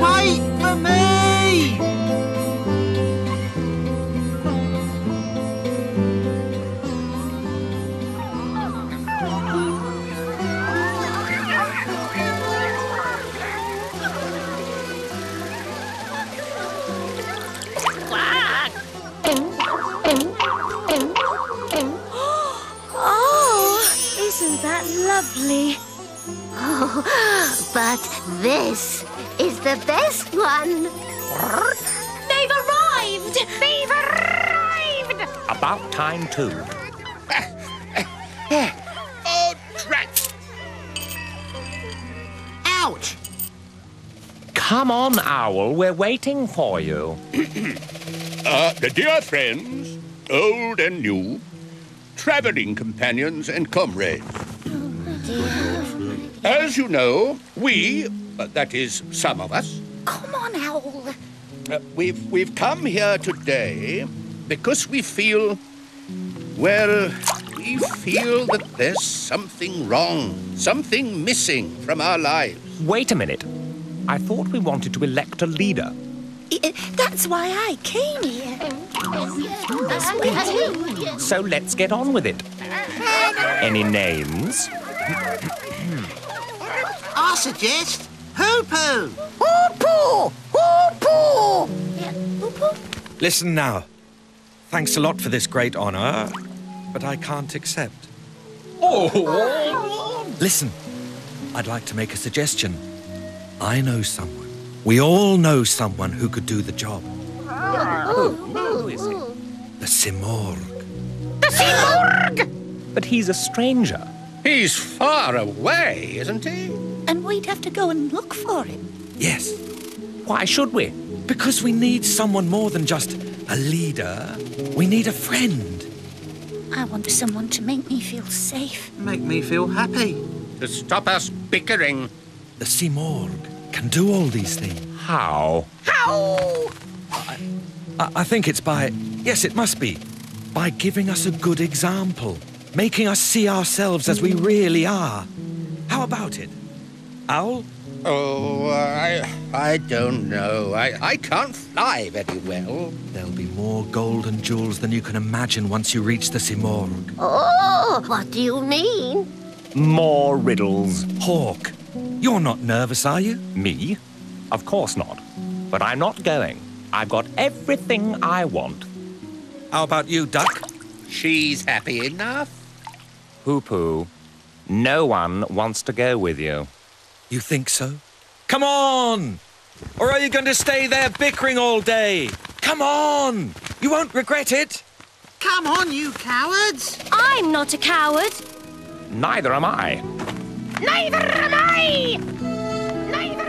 Wait for me! Isn't that lovely? Oh, but this is the best one. They've arrived! They've arrived! About time, too. Oh, drat! Ouch! Come on, Owl. We're waiting for you. Dear friends, old and new, traveling companions and comrades. As you know, we, that is, some of us, Come on, Owl. we've come here today because we feel, well, we feel that there's something wrong, something missing from our lives. Wait a minute. I thought we wanted to elect a leader. That's why I came here. So let's get on with it. Any names? I suggest Hoo-Poo. Listen now. Thanks a lot for this great honor, but I can't accept. Oh! Listen, I'd like to make a suggestion. I know someone. We all know someone who could do the job. Who is he? The Simorg. But he's a stranger. He's far away, isn't he? And we'd have to go and look for him. Yes, Why should we? because we need someone more than just a leader. We need a friend. I want someone to make me feel safe. Make me feel happy. To stop us bickering. The Simorg can do all these things. How? I think it's by... Yes, it must be. By giving us a good example. Making us see ourselves as we really are. How about it? Owl? Oh, I don't know. I can't fly very well. There'll be more gold and jewels than you can imagine once you reach the Simorg. Oh, what do you mean? More riddles. Hawk, you're not nervous, are you? Me? Of course not. But I'm not going. I've got everything I want. How about you, Duck? She's happy enough. Hoo-Poo, no one wants to go with you. You think so? Come on! Or are you going to stay there bickering all day? Come on! You won't regret it. Come on, you cowards. I'm not a coward. Neither am I. Neither am I! Neither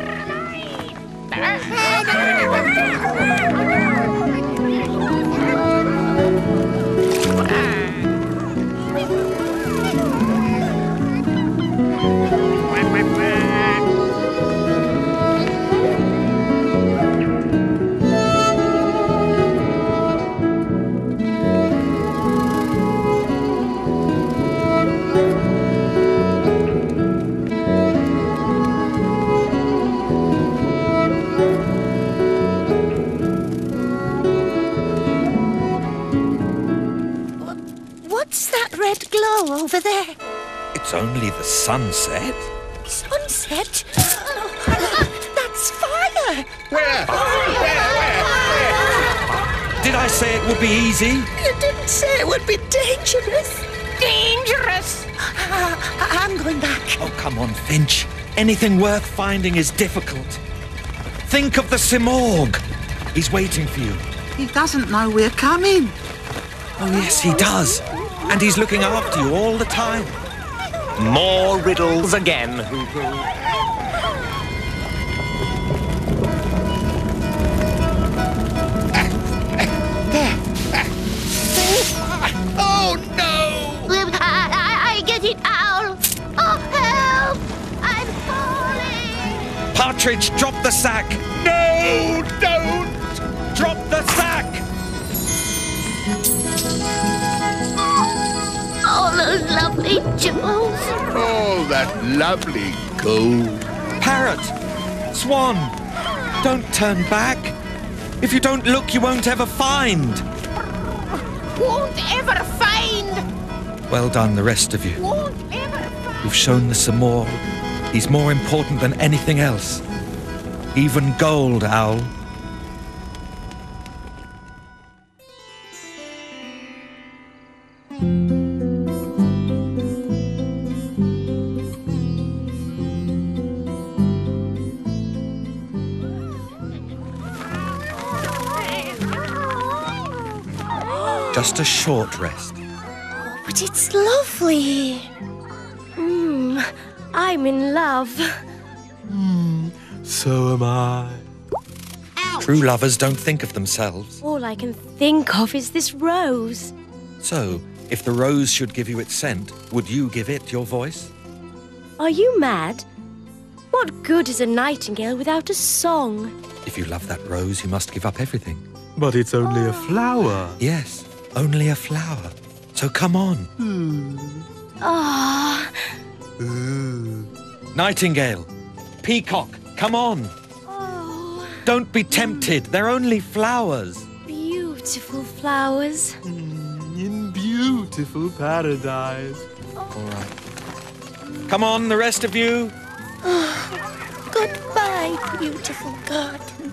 What's that red glow over there? It's only the sunset. Sunset? Oh, that's fire! Where? Did I say it would be easy? You didn't say it would be dangerous. Dangerous! I'm going back. Oh, come on, Finch. Anything worth finding is difficult. Think of the Simorg. He's waiting for you. He doesn't know we're coming. Oh, yes, he does. And he's looking after you all the time. More riddles again, Hoo-Poo. Oh, no! I get it, Owl. Oh, help! I'm falling. Partridge, drop the sack. No, don't! Drop the sack. All those lovely lovely jewels. Oh, that lovely gold. Parrot! Swan! Don't turn back. If you don't look, you won't ever find. Won't ever find. Well done, the rest of you. Won't ever find. You've shown the Samor. He's more important than anything else. Even gold, Owl. Just a short rest. But it's lovely. I'm in love. So am I. True lovers don't think of themselves. All I can think of is this rose. So, if the rose should give you its scent, would you give it your voice? Are you mad? What good is a nightingale without a song? If you love that rose, you must give up everything. But it's only a flower. Yes, only a flower. So come on. Ah, Nightingale, peacock, come on. oh, Don't be tempted. They're only flowers. beautiful flowers. In beautiful paradise. All right. Come on, the rest of you. Goodbye, beautiful garden.